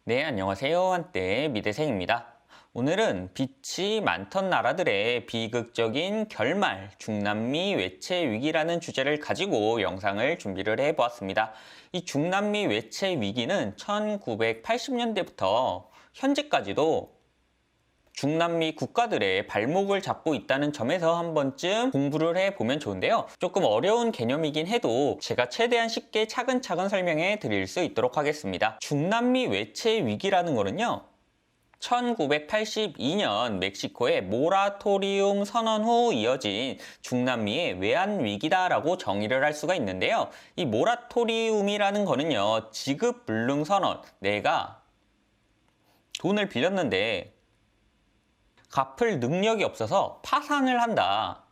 네, 안녕하세요. 한때 미대생입니다. 오늘은 빛이 많던 나라들의 비극적인 결말, 중남미 외채 위기라는 주제를 가지고 영상을 준비를 해보았습니다. 이 중남미 외채 위기는 1980년대부터 현재까지도 중남미 국가들의 발목을 잡고 있다는 점에서 한 번쯤 공부를 해보면 좋은데요. 조금 어려운 개념이긴 해도 제가 최대한 쉽게 차근차근 설명해 드릴 수 있도록 하겠습니다. 중남미 외채 위기라는 거는요, 1982년 멕시코의 모라토리움 선언 후 이어진 중남미의 외환 위기다라고 정의를 할 수가 있는데요. 이 모라토리움이라는 거는요, 지급 불능 선언, 내가 돈을 빌렸는데 갚을 능력이 없어서 파산을 한다.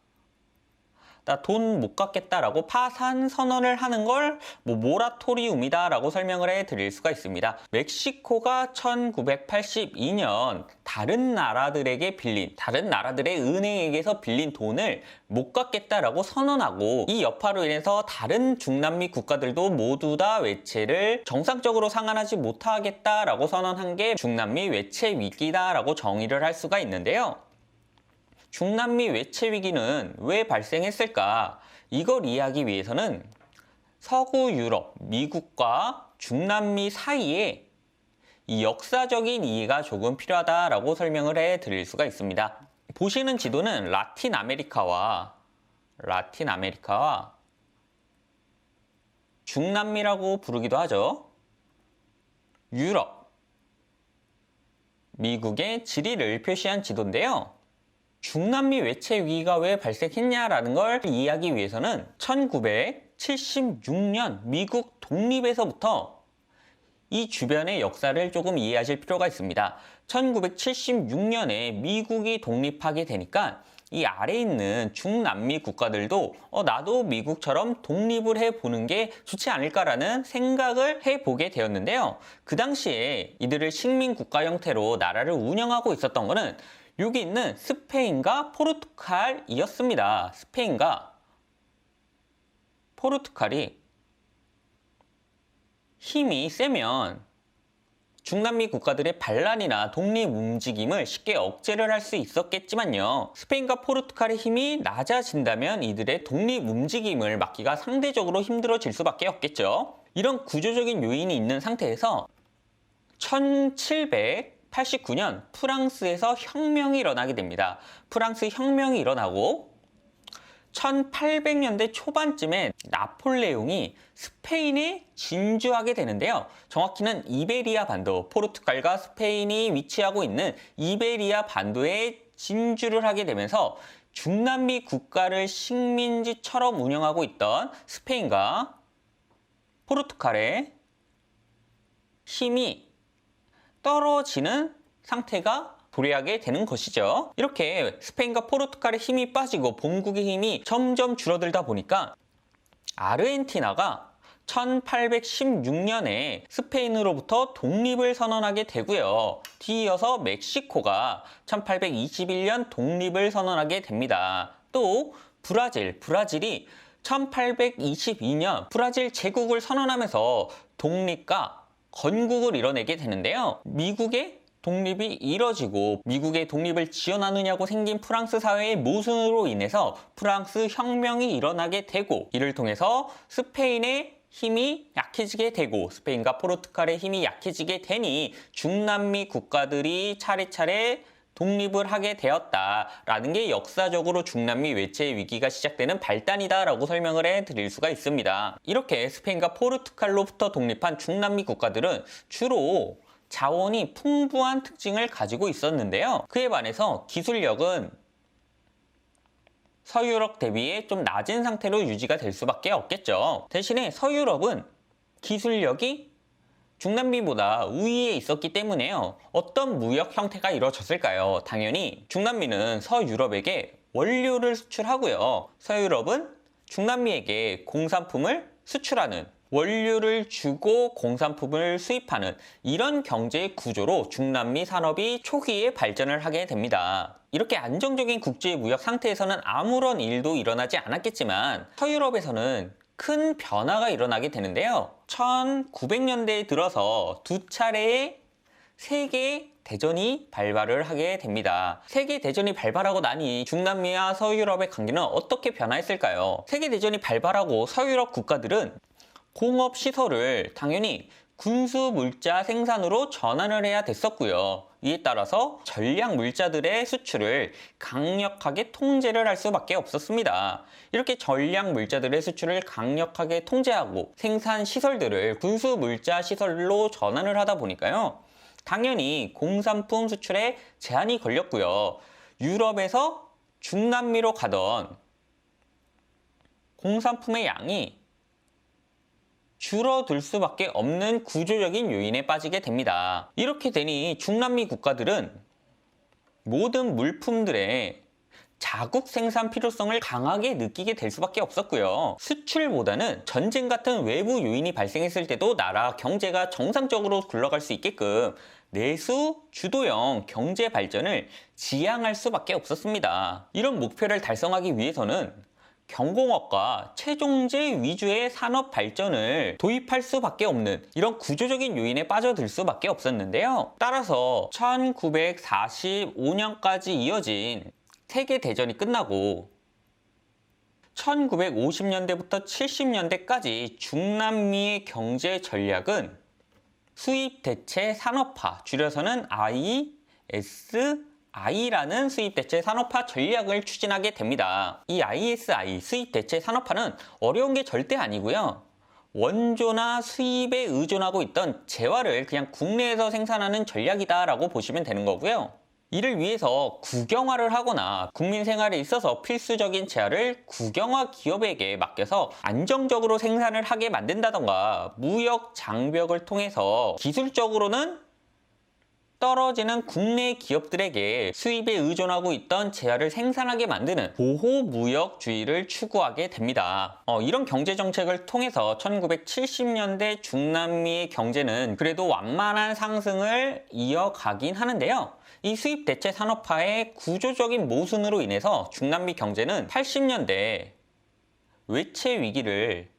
나 돈 못 갚겠다라고 파산 선언을 하는 걸 모라토리움이다 라고 설명을 해 드릴 수가 있습니다. 멕시코가 1982년 다른 나라들에게 빌린, 다른 나라들의 은행에게서 빌린 돈을 못 갚겠다라고 선언하고, 이 여파로 인해서 다른 중남미 국가들도 모두 다 외채를 정상적으로 상환하지 못하겠다라고 선언한 게 중남미 외채 위기다라고 정의를 할 수가 있는데요. 중남미 외채 위기는 왜 발생했을까? 이걸 이해하기 위해서는 서구 유럽, 미국과 중남미 사이에 이 역사적인 이해가 조금 필요하다라고 설명을 해 드릴 수가 있습니다. 보시는 지도는 라틴 아메리카와 중남미라고 부르기도 하죠. 유럽, 미국의 지리를 표시한 지도인데요. 중남미 외채 위기가 왜 발생했냐라는 걸 이해하기 위해서는 1976년 미국 독립에서부터 이 주변의 역사를 조금 이해하실 필요가 있습니다. 1976년에 미국이 독립하게 되니까 이 아래에 있는 중남미 국가들도 나도 미국처럼 독립을 해보는 게 좋지 않을까라는 생각을 해보게 되었는데요. 그 당시에 이들을 식민 국가 형태로 나라를 운영하고 있었던 거는 여기 있는 스페인과 포르투갈이었습니다. 스페인과 포르투갈이 힘이 세면 중남미 국가들의 반란이나 독립 움직임을 쉽게 억제를 할 수 있었겠지만요. 스페인과 포르투갈의 힘이 낮아진다면 이들의 독립 움직임을 막기가 상대적으로 힘들어질 수밖에 없겠죠. 이런 구조적인 요인이 있는 상태에서 1789년 프랑스에서 혁명이 일어나게 됩니다. 프랑스 혁명이 일어나고 1800년대 초반쯤에 나폴레옹이 스페인에 진주하게 되는데요. 정확히는 이베리아 반도, 포르투갈과 스페인이 위치하고 있는 이베리아 반도에 진주를 하게 되면서 중남미 국가를 식민지처럼 운영하고 있던 스페인과 포르투갈의 힘이 떨어지는 상태가 도래하게 되는 것이죠. 이렇게 스페인과 포르투갈의 힘이 빠지고 본국의 힘이 점점 줄어들다 보니까 아르헨티나가 1816년에 스페인으로부터 독립을 선언하게 되고요. 뒤이어서 멕시코가 1821년 독립을 선언하게 됩니다. 또 브라질이 1822년 브라질 제국을 선언하면서 독립과 건국을 이뤄내게 되는데요. 미국의 독립이 이뤄지고 미국의 독립을 지원하느냐고 생긴 프랑스 사회의 모순으로 인해서 프랑스 혁명이 일어나게 되고, 이를 통해서 스페인의 힘이 약해지게 되고 스페인과 포르투갈의 힘이 약해지게 되니 중남미 국가들이 차례차례 독립을 하게 되었다라는 게 역사적으로 중남미 외채 위기가 시작되는 발단이다라고 설명을 해드릴 수가 있습니다. 이렇게 스페인과 포르투갈로부터 독립한 중남미 국가들은 주로 자원이 풍부한 특징을 가지고 있었는데요. 그에 반해서 기술력은 서유럽 대비에 좀 낮은 상태로 유지가 될 수밖에 없겠죠. 대신에 서유럽은 기술력이 중남미보다 우위에 있었기 때문에요. 어떤 무역 형태가 이루어졌을까요? 당연히 중남미는 서유럽에게 원료를 수출하고요. 서유럽은 중남미에게 공산품을 수출하는, 원료를 주고 공산품을 수입하는 이런 경제 구조로 중남미 산업이 초기에 발전을 하게 됩니다. 이렇게 안정적인 국제 무역 상태에서는 아무런 일도 일어나지 않았겠지만 서유럽에서는 큰 변화가 일어나게 되는데요. 1900년대에 들어서 두 차례의 세계 대전이 발발을 하게 됩니다. 세계 대전이 발발하고 나니 중남미와 서유럽의 관계는 어떻게 변화했을까요? 세계 대전이 발발하고 서유럽 국가들은 공업 시설을 당연히 군수 물자 생산으로 전환을 해야 됐었고요. 이에 따라서 전략 물자들의 수출을 강력하게 통제를 할 수밖에 없었습니다. 이렇게 전략 물자들의 수출을 강력하게 통제하고 생산 시설들을 군수 물자 시설로 전환을 하다 보니까요. 당연히 공산품 수출에 제한이 걸렸고요. 유럽에서 중남미로 가던 공산품의 양이 줄어들 수밖에 없는 구조적인 요인에 빠지게 됩니다. 이렇게 되니 중남미 국가들은 모든 물품들의 자국 생산 필요성을 강하게 느끼게 될 수밖에 없었고요. 수출보다는 전쟁 같은 외부 요인이 발생했을 때도 나라 경제가 정상적으로 굴러갈 수 있게끔 내수 주도형 경제 발전을 지향할 수밖에 없었습니다. 이런 목표를 달성하기 위해서는 경공업과 채종제 위주의 산업 발전을 도입할 수밖에 없는 이런 구조적인 요인에 빠져들 수밖에 없었는데요. 따라서 1945년까지 이어진 세계대전이 끝나고 1950년대부터 70년대까지 중남미의 경제 전략은 수입 대체 산업화, 줄여서는 ISI라는 수입 대체 산업화 전략을 추진하게 됩니다. 이 ISI, 수입 대체 산업화는 어려운 게 절대 아니고요. 원조나 수입에 의존하고 있던 재화를 그냥 국내에서 생산하는 전략이다라고 보시면 되는 거고요. 이를 위해서 국영화를 하거나 국민 생활에 있어서 필수적인 재화를 국영화 기업에게 맡겨서 안정적으로 생산을 하게 만든다던가 무역 장벽을 통해서 기술적으로는 떨어지는 국내 기업들에게 수입에 의존하고 있던 재화를 생산하게 만드는 보호무역주의를 추구하게 됩니다. 이런 경제정책을 통해서 1970년대 중남미의 경제는 그래도 완만한 상승을 이어가긴 하는데요. 이 수입 대체 산업화의 구조적인 모순으로 인해서 중남미 경제는 80년대 외채 위기를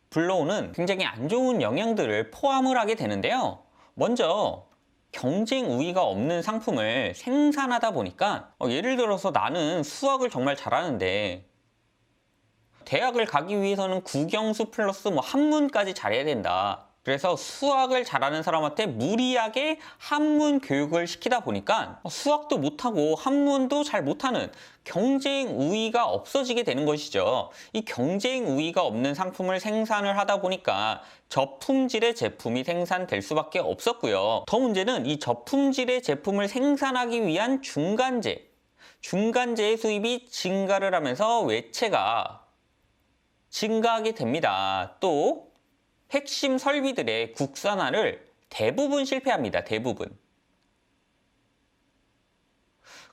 불러오는 굉장히 안 좋은 영향들을 포함을 하게 되는데요. 먼저 경쟁 우위가 없는 상품을 생산하다 보니까 예를 들어서 나는 수학을 정말 잘하는데 대학을 가기 위해서는 국영수 플러스 한문까지 잘해야 된다. 그래서 수학을 잘하는 사람한테 무리하게 한문 교육을 시키다 보니까 수학도 못하고 한문도 잘 못하는 경쟁 우위가 없어지게 되는 것이죠. 이 경쟁 우위가 없는 상품을 생산을 하다 보니까 저품질의 제품이 생산될 수밖에 없었고요. 더 문제는 이 저품질의 제품을 생산하기 위한 중간재의 수입이 증가를 하면서 외채가 증가하게 됩니다. 또 핵심 설비들의 국산화를 대부분 실패합니다. 대부분.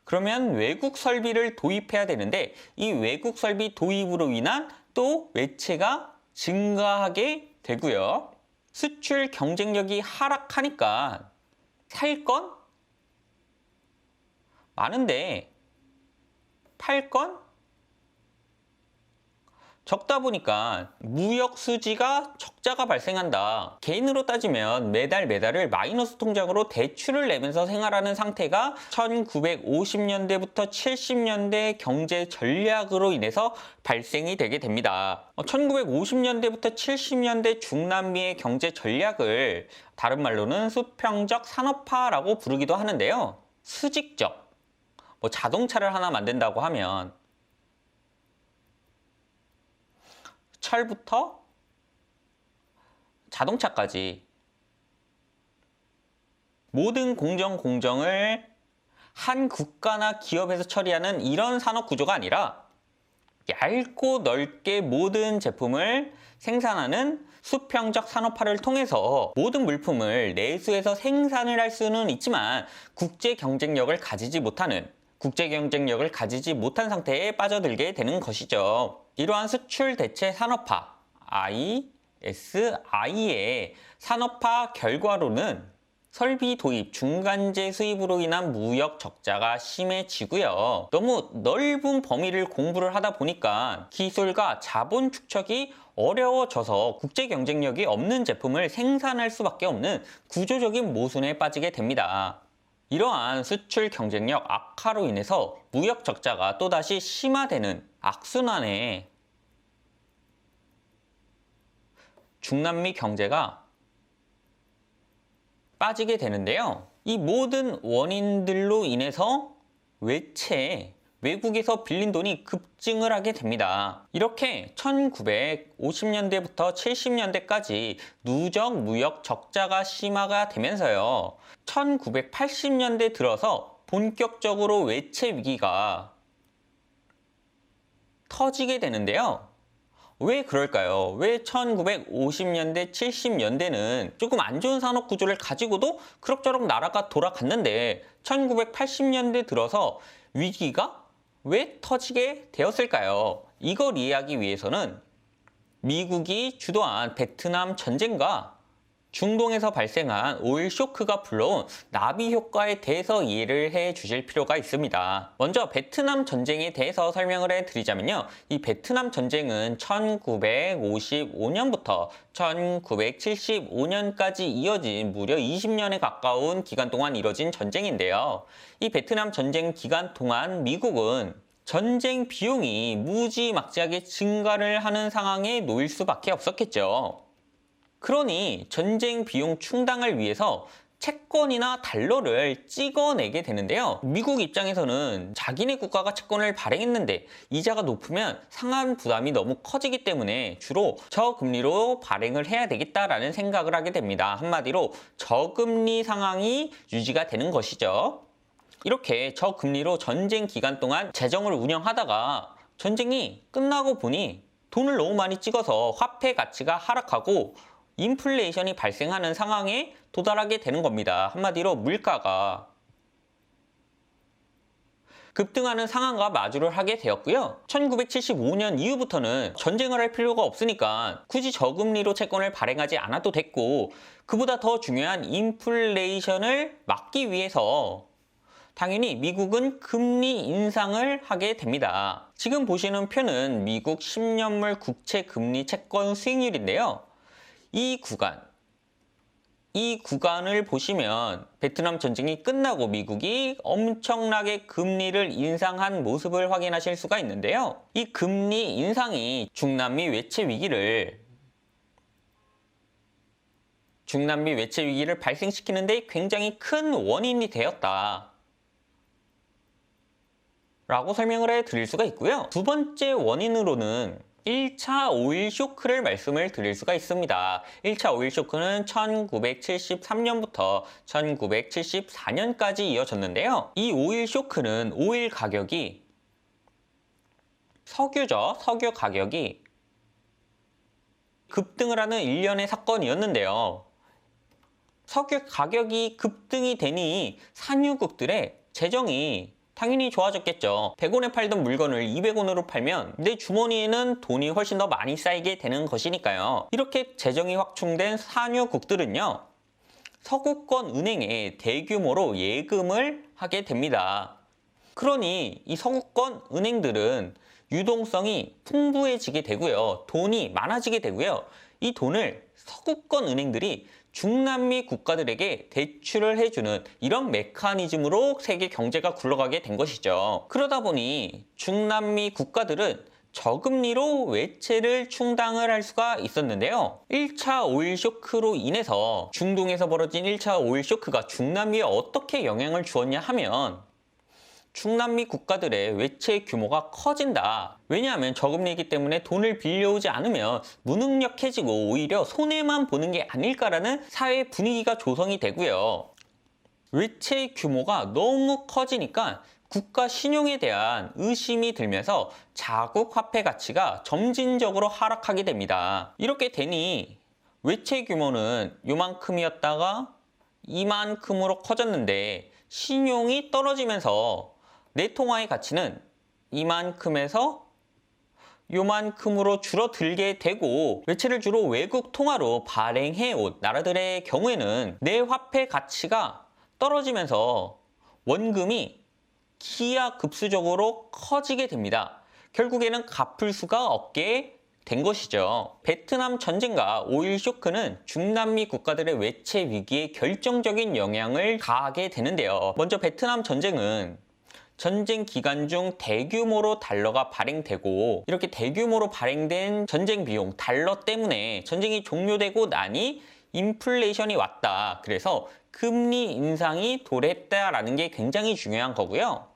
그러면 외국 설비를 도입해야 되는데 이 외국 설비 도입으로 인한 또 외채가 증가하게 되고요. 수출 경쟁력이 하락하니까 살 건 많은데 팔 건 적다 보니까 무역 수지가 적자가 발생한다. 개인으로 따지면 매달을 마이너스 통장으로 대출을 내면서 생활하는 상태가 1950년대부터 70년대 경제 전략으로 인해서 발생이 되게 됩니다. 1950년대부터 70년대 중남미의 경제 전략을 다른 말로는 수평적 산업화라고 부르기도 하는데요. 수직적, 자동차를 하나 만든다고 하면 철부터 자동차까지 모든 공정을 한 국가나 기업에서 처리하는 이런 산업 구조가 아니라 얇고 넓게 모든 제품을 생산하는 수평적 산업화를 통해서 모든 물품을 내수해서 생산을 할 수는 있지만 국제 경쟁력을 가지지 못한 상태에 빠져들게 되는 것이죠. 이러한 수출 대체 산업화 ISI의 산업화 결과로는 설비 도입, 중간재 수입으로 인한 무역 적자가 심해지고요. 너무 넓은 범위를 공부를 하다 보니까 기술과 자본 축적이 어려워져서 국제 경쟁력이 없는 제품을 생산할 수밖에 없는 구조적인 모순에 빠지게 됩니다. 이러한 수출 경쟁력 악화로 인해서 무역 적자가 또다시 심화되는 악순환에 중남미 경제가 빠지게 되는데요. 이 모든 원인들로 인해서 외국에서 빌린 돈이 급증을 하게 됩니다. 이렇게 1950년대부터 70년대까지 누적 무역 적자가 심화가 되면서요. 1980년대 들어서 본격적으로 외채 위기가 터지게 되는데요. 왜 그럴까요? 왜 1950년대, 70년대는 조금 안 좋은 산업 구조를 가지고도 그럭저럭 나라가 돌아갔는데 1980년대 들어서 위기가 왜 터지게 되었을까요? 이걸 이해하기 위해서는 미국이 주도한 베트남 전쟁과 중동에서 발생한 오일 쇼크가 불러온 나비 효과에 대해서 이해를 해 주실 필요가 있습니다. 먼저 베트남 전쟁에 대해서 설명을 해 드리자면요. 이 베트남 전쟁은 1955년부터 1975년까지 이어진 무려 20년에 가까운 기간 동안 이뤄진 전쟁인데요. 이 베트남 전쟁 기간 동안 미국은 전쟁 비용이 무지막지하게 증가를 하는 상황에 놓일 수밖에 없었겠죠. 그러니 전쟁 비용 충당을 위해서 채권이나 달러를 찍어내게 되는데요. 미국 입장에서는 자기네 국가가 채권을 발행했는데 이자가 높으면 상환 부담이 너무 커지기 때문에 주로 저금리로 발행을 해야 되겠다라는 생각을 하게 됩니다. 한마디로 저금리 상황이 유지가 되는 것이죠. 이렇게 저금리로 전쟁 기간 동안 재정을 운영하다가 전쟁이 끝나고 보니 돈을 너무 많이 찍어서 화폐 가치가 하락하고 인플레이션이 발생하는 상황에 도달하게 되는 겁니다. 한마디로 물가가 급등하는 상황과 마주를 하게 되었고요. 1975년 이후부터는 전쟁을 할 필요가 없으니까 굳이 저금리로 채권을 발행하지 않아도 됐고, 그보다 더 중요한 인플레이션을 막기 위해서 당연히 미국은 금리 인상을 하게 됩니다. 지금 보시는 표는 미국 10년물 국채 금리 채권 수익률인데요. 이 구간을 보시면 베트남 전쟁이 끝나고 미국이 엄청나게 금리를 인상한 모습을 확인하실 수가 있는데요. 이 금리 인상이 중남미 외채 위기를 발생시키는 데 굉장히 큰 원인이 되었다 라고 설명을 해 드릴 수가 있고요. 두 번째 원인으로는 1차 오일 쇼크를 말씀을 드릴 수가 있습니다. 1차 오일 쇼크는 1973년부터 1974년까지 이어졌는데요. 이 오일 쇼크는 오일 가격이 석유 가격이 급등을 하는 일련의 사건이었는데요. 석유 가격이 급등이 되니 산유국들의 재정이 당연히 좋아졌겠죠. 100원에 팔던 물건을 200원으로 팔면 내 주머니에는 돈이 훨씬 더 많이 쌓이게 되는 것이니까요. 이렇게 재정이 확충된 산유국들은요, 서구권 은행에 대규모로 예금을 하게 됩니다. 그러니 이 서구권 은행들은 유동성이 풍부해지게 되고요. 돈이 많아지게 되고요. 이 돈을 서구권 은행들이 중남미 국가들에게 대출을 해주는 이런 메커니즘으로 세계 경제가 굴러가게 된 것이죠. 그러다 보니 중남미 국가들은 저금리로 외채를 충당을 할 수가 있었는데요. 1차 오일 쇼크로 인해서 중동에서 벌어진 1차 오일 쇼크가 중남미에 어떻게 영향을 주었냐 하면 중남미 국가들의 외채 규모가 커진다. 왜냐하면 저금리이기 때문에 돈을 빌려오지 않으면 무능력해지고 오히려 손해만 보는 게 아닐까라는 사회 분위기가 조성이 되고요. 외채 규모가 너무 커지니까 국가 신용에 대한 의심이 들면서 자국 화폐 가치가 점진적으로 하락하게 됩니다. 이렇게 되니 외채 규모는 요만큼이었다가 이만큼으로 커졌는데 신용이 떨어지면서 내 통화의 가치는 이만큼에서 요만큼으로 줄어들게 되고, 외채를 주로 외국 통화로 발행해온 나라들의 경우에는 내 화폐 가치가 떨어지면서 원금이 기하급수적으로 커지게 됩니다. 결국에는 갚을 수가 없게 된 것이죠. 베트남 전쟁과 오일 쇼크는 중남미 국가들의 외채 위기에 결정적인 영향을 가하게 되는데요. 먼저 베트남 전쟁은 전쟁 기간 중 대규모로 달러가 발행되고, 이렇게 대규모로 발행된 전쟁 비용 달러 때문에 전쟁이 종료되고 나니 인플레이션이 왔다. 그래서 금리 인상이 도래했다라는 게 굉장히 중요한 거고요.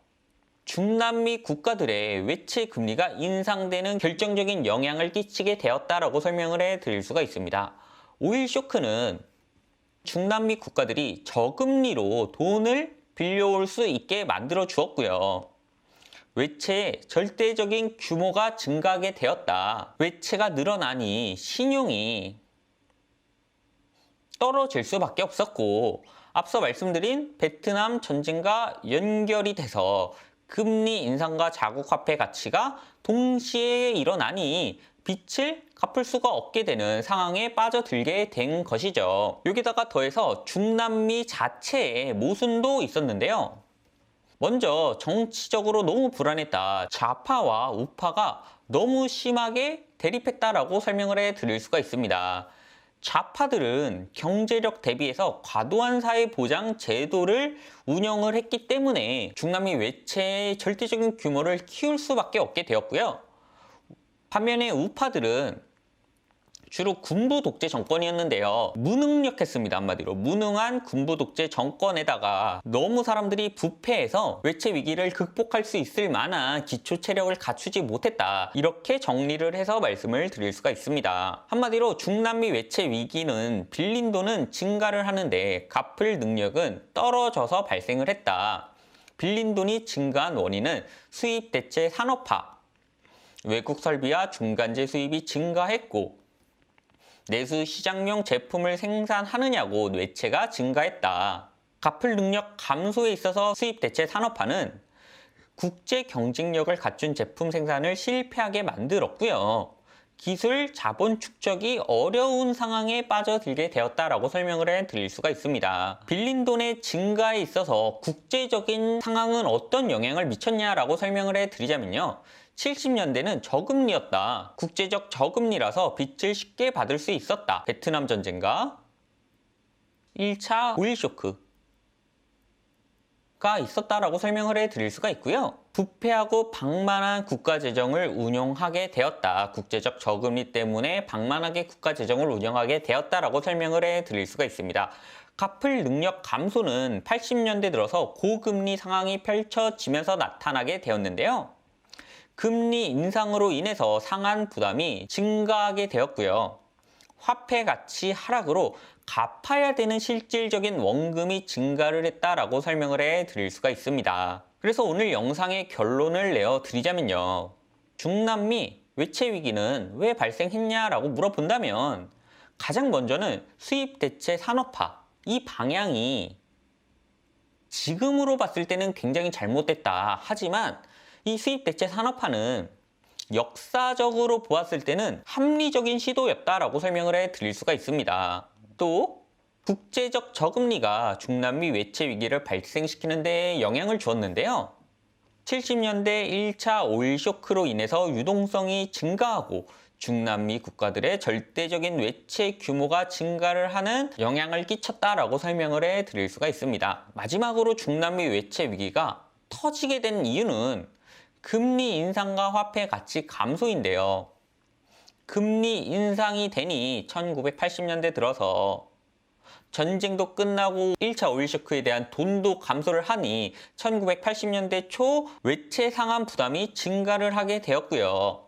중남미 국가들의 외채 금리가 인상되는 결정적인 영향을 끼치게 되었다라고 설명을 해드릴 수가 있습니다. 오일 쇼크는 중남미 국가들이 저금리로 돈을 빌려올 수 있게 만들어 주었고요. 외채의 절대적인 규모가 증가하게 되었다. 외채가 늘어나니 신용이 떨어질 수밖에 없었고, 앞서 말씀드린 베트남 전쟁과 연결이 돼서 금리 인상과 자국 화폐 가치가 동시에 일어나니 빚을 갚을 수가 없게 되는 상황에 빠져들게 된 것이죠. 여기다가 더해서 중남미 자체의 모순도 있었는데요. 먼저 정치적으로 너무 불안했다. 좌파와 우파가 너무 심하게 대립했다라고 설명을 해드릴 수가 있습니다. 좌파들은 경제력 대비해서 과도한 사회보장 제도를 운영을 했기 때문에 중남미 외채의 절대적인 규모를 키울 수밖에 없게 되었고요. 반면에 우파들은 주로 군부 독재 정권이었는데요. 무능력했습니다. 한마디로 무능한 군부 독재 정권에다가 너무 사람들이 부패해서 외채 위기를 극복할 수 있을 만한 기초 체력을 갖추지 못했다. 이렇게 정리를 해서 말씀을 드릴 수가 있습니다. 한마디로 중남미 외채 위기는 빌린 돈은 증가를 하는데 갚을 능력은 떨어져서 발생을 했다. 빌린 돈이 증가한 원인은 수입 대체 산업화, 외국 설비와 중간재 수입이 증가했고, 내수 시장용 제품을 생산하느냐고 외채가 증가했다. 갚을 능력 감소에 있어서 수입 대체 산업화는 국제 경쟁력을 갖춘 제품 생산을 실패하게 만들었고요. 기술, 자본 축적이 어려운 상황에 빠져들게 되었다라고 설명을 해드릴 수가 있습니다. 빌린 돈의 증가에 있어서 국제적인 상황은 어떤 영향을 미쳤냐라고 설명을 해드리자면요. 70년대는 저금리였다. 국제적 저금리라서 빚을 쉽게 받을 수 있었다. 베트남 전쟁과 1차 오일 쇼크가 있었다라고 설명을 해드릴 수가 있고요. 부패하고 방만한 국가 재정을 운용하게 되었다. 국제적 저금리 때문에 방만하게 국가 재정을 운영하게 되었다라고 설명을 해드릴 수가 있습니다. 갚을 능력 감소는 80년대 들어서 고금리 상황이 펼쳐지면서 나타나게 되었는데요. 금리 인상으로 인해서 상한 부담이 증가하게 되었고요. 화폐 가치 하락으로 갚아야 되는 실질적인 원금이 증가를 했다라고 설명을 해드릴 수가 있습니다. 그래서 오늘 영상의 결론을 내어드리자면요. 중남미 외채 위기는 왜 발생했냐라고 물어본다면 가장 먼저는 수입 대체 산업화, 이 방향이 지금으로 봤을 때는 굉장히 잘못됐다. 하지만 이 수입 대체 산업화는 역사적으로 보았을 때는 합리적인 시도였다라고 설명을 해드릴 수가 있습니다. 또 국제적 저금리가 중남미 외채 위기를 발생시키는 데 영향을 주었는데요. 70년대 1차 오일 쇼크로 인해서 유동성이 증가하고 중남미 국가들의 절대적인 외채 규모가 증가를 하는 영향을 끼쳤다라고 설명을 해드릴 수가 있습니다. 마지막으로 중남미 외채 위기가 터지게 된 이유는 금리 인상과 화폐 가치 감소인데요. 금리 인상이 되니 1980년대 들어서 전쟁도 끝나고 1차 오일 쇼크에 대한 돈도 감소를 하니 1980년대 초 외채 상환 부담이 증가를 하게 되었고요.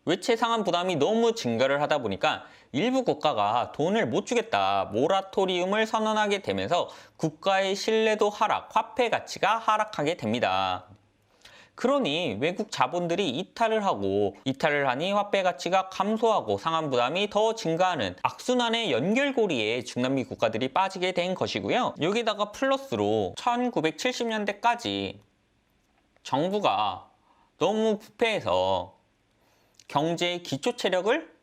외채 상환 부담이 너무 증가를 하다 보니까 일부 국가가 돈을 못 주겠다, 모라토리움을 선언하게 되면서 국가의 신뢰도 하락, 화폐 가치가 하락하게 됩니다. 그러니 외국 자본들이 이탈을 하니 화폐 가치가 감소하고 상환 부담이 더 증가하는 악순환의 연결고리에 중남미 국가들이 빠지게 된 것이고요. 여기다가 플러스로 1970년대까지 정부가 너무 부패해서 경제의 기초 체력을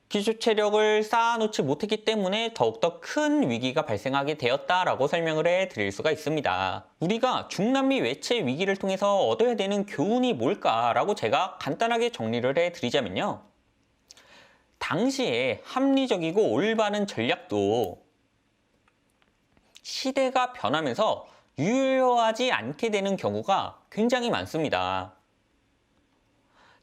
기초 체력을 쌓아놓지 못했기 때문에 더욱더 큰 위기가 발생하게 되었다라고 설명을 해드릴 수가 있습니다. 우리가 중남미 외채 위기를 통해서 얻어야 되는 교훈이 뭘까라고 제가 간단하게 정리를 해드리자면요. 당시에 합리적이고 올바른 전략도 시대가 변하면서 유효하지 않게 되는 경우가 굉장히 많습니다.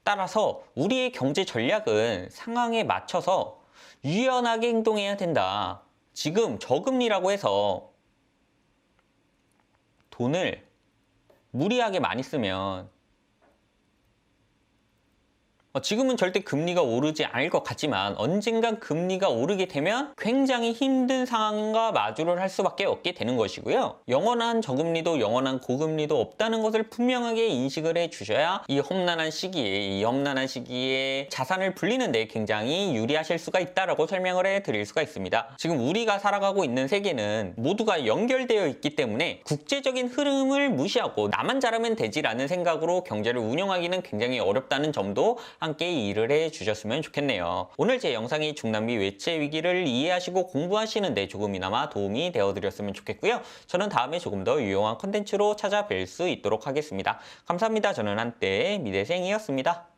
따라서 우리의 경제 전략은 상황에 맞춰서 유연하게 행동해야 된다. 지금 저금리라고 해서 돈을 무리하게 많이 쓰면 지금은 절대 금리가 오르지 않을 것 같지만 언젠간 금리가 오르게 되면 굉장히 힘든 상황과 마주를 할 수밖에 없게 되는 것이고요. 영원한 저금리도 영원한 고금리도 없다는 것을 분명하게 인식을 해주셔야 이 험난한 시기에 자산을 불리는 데 굉장히 유리하실 수가 있다라고 설명을 해드릴 수가 있습니다. 지금 우리가 살아가고 있는 세계는 모두가 연결되어 있기 때문에 국제적인 흐름을 무시하고 나만 잘하면 되지라는 생각으로 경제를 운영하기는 굉장히 어렵다는 점도 함께 이해를 해주셨으면 좋겠네요. 오늘 제 영상이 중남미 외채 위기를 이해하시고 공부하시는 데 조금이나마 도움이 되어드렸으면 좋겠고요. 저는 다음에 조금 더 유용한 컨텐츠로 찾아뵐 수 있도록 하겠습니다. 감사합니다. 저는 한때 미대생이었습니다.